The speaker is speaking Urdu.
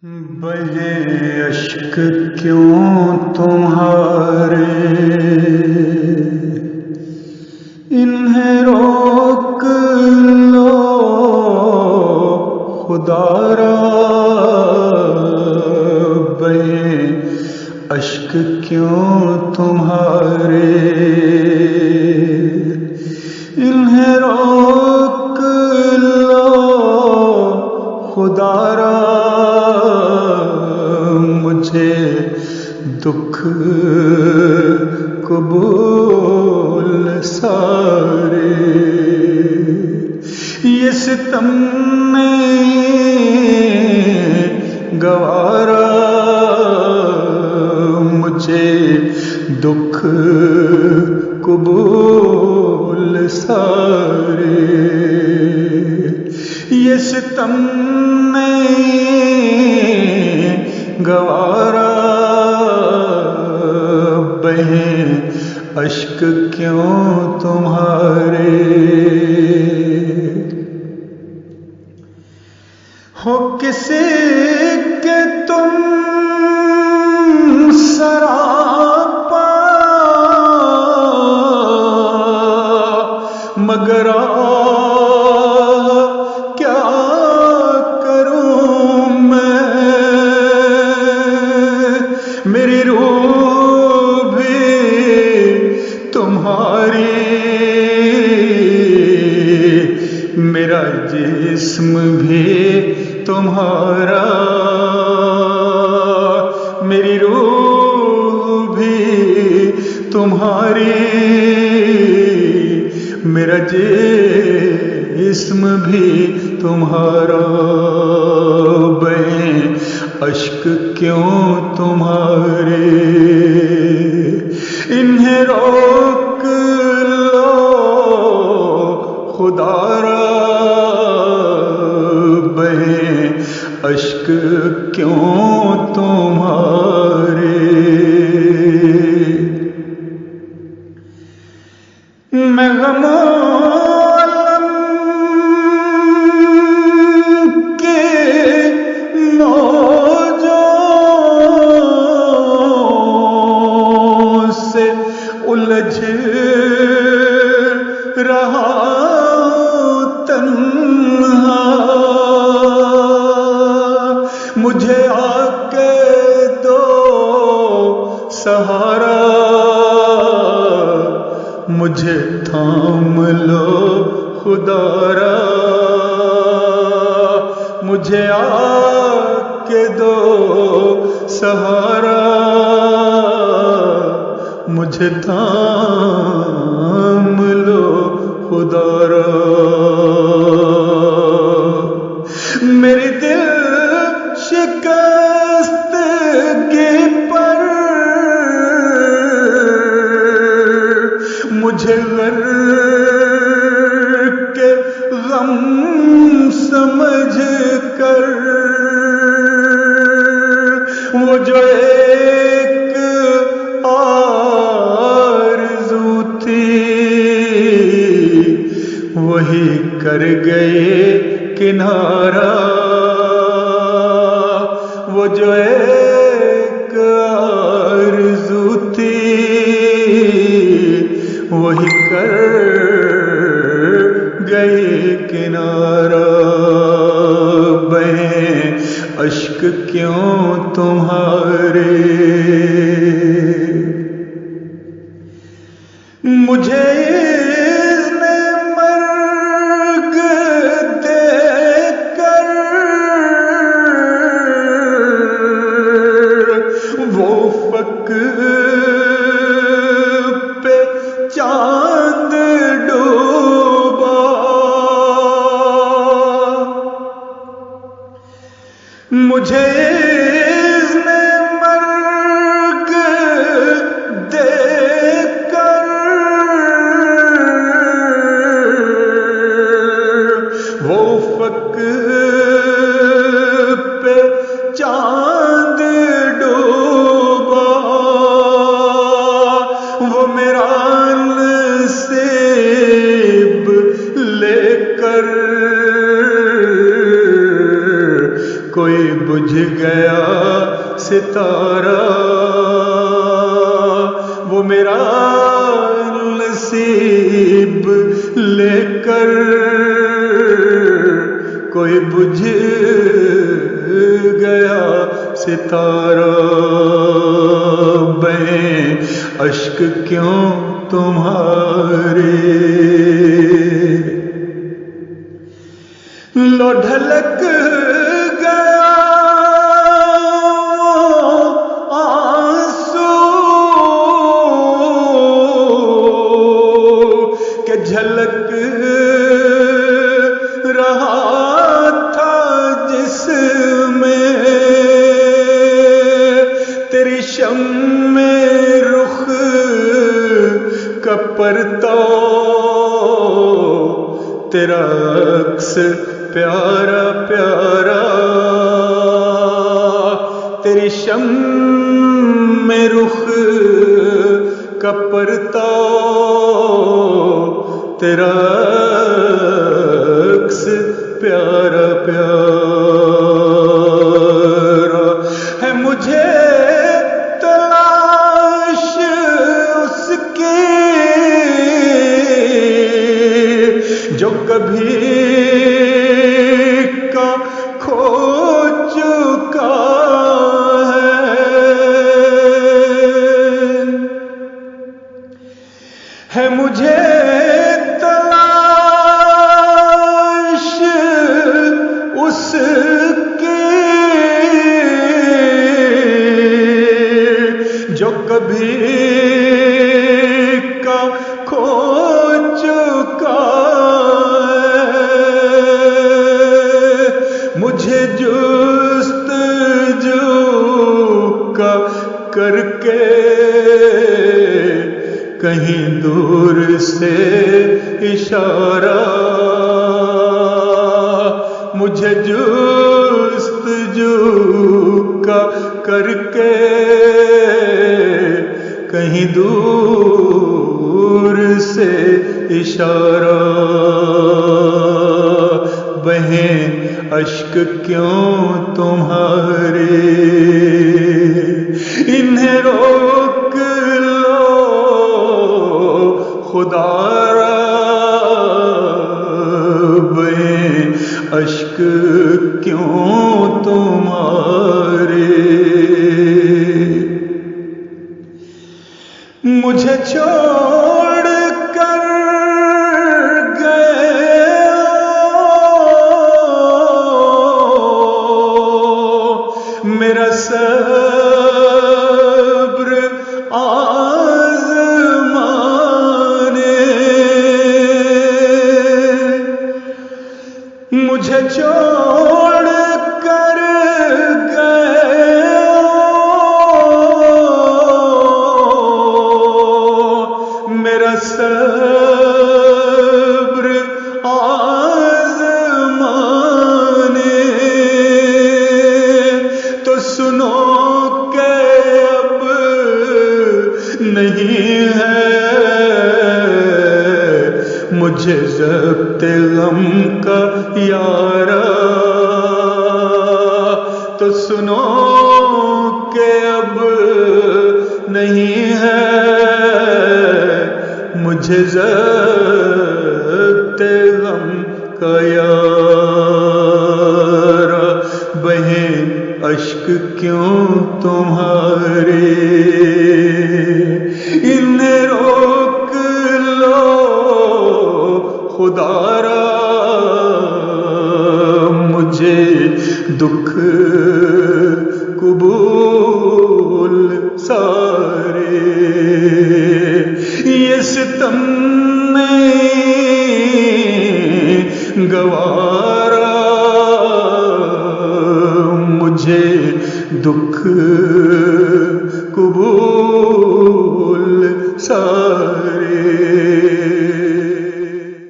بہے اشک کیوں تمہارے، انہیں روک لو خدا را۔ بہے اشک کیوں تمہارے، انہیں روک لو خدا را۔ مجھے دکھ قبول سارے، یہ ستم نہیں گوارا۔ مجھے دکھ قبول سارے، یہ ستم نہیں گوارا۔ بہے اشک کیوں تمہارے، ہو کسی کے تم سراپا، مگر کیا کروں میں، میری روح بھی تمہاری، میرا جسم بھی تمہارا، میری روح بھی تمہاری، میرا جسم بھی تمہارا۔ بہے اشک کیوں تمہارے، انہیں روک لو خدا را۔ بہے اشک کیوں تمہارے، میں غم عالم کے موجوں سے الجھ رہا تنہا، مجھے آ کے دو سہارا، مجھے تھام لو خدا را۔ مجھے آ کے دو سہارا، مجھے تھام لو خدا را۔ میری دل شکستگی پر مجھے غرق کے غم سمجھ کر، وہ جو ایک آرزو تھی وہی کر گئے کنارہ، وہ جو ایک آرزو تھی وہی کر گئے کنارہ۔ بہے اشک کیوں تمہارے، مجھے اذن مرگ دے کر وہ افق پہ چاند ڈوبا، مجھے اذن مرگ دے کر وہ افق پہ چاند ڈوبا، وہ میرا نصیب لے کر کوئی بجھ گیا ستارہ، وہ میرا نصیب لے کر کوئی بجھ گیا ستارہ۔ بہیں اشک کیوں تمہارے، لو ڈھلک گیا آنسو کہ جھلک رہا تھا جس میں تیری شمع رخ کا پرتو، تیرا عکس پیارا پیارا، تیری شمع رخ کا پرتو، تیرا عکس پیارا پیارا ہے۔ مجھے تلاش اس کی جو کبھی کا کھو چکا ہے مجھے تلاش اس کی جو کبھی کا کھو چکا ہے، مجھے جستجو کا کر کے کہیں دور سے اشارہ، مجھے جستجو کا کر کے کہیں دور سے اشارہ۔ بہیں اشک کیوں تمہارے، انہیں روک لو خدا را، بہیں اشک کیوں تمہارے، مجھے چھوڑ کر گئے میرا صبر آزمانے، مجھے چھوڑ کر گئے میرا صبر آزمانے، تو سنو کہ اب نہیں ہے مجھے ضبط غم کا یارا، تو سنو کہ اب نہیں ہے مجھے ضبط غم کا یارا۔ بہیں اشک کیوں تمہارے، انہیں روک لو خدا را، مجھے دکھ قبول سارے، یہ ستم نہیں گوارا، مجھے دکھ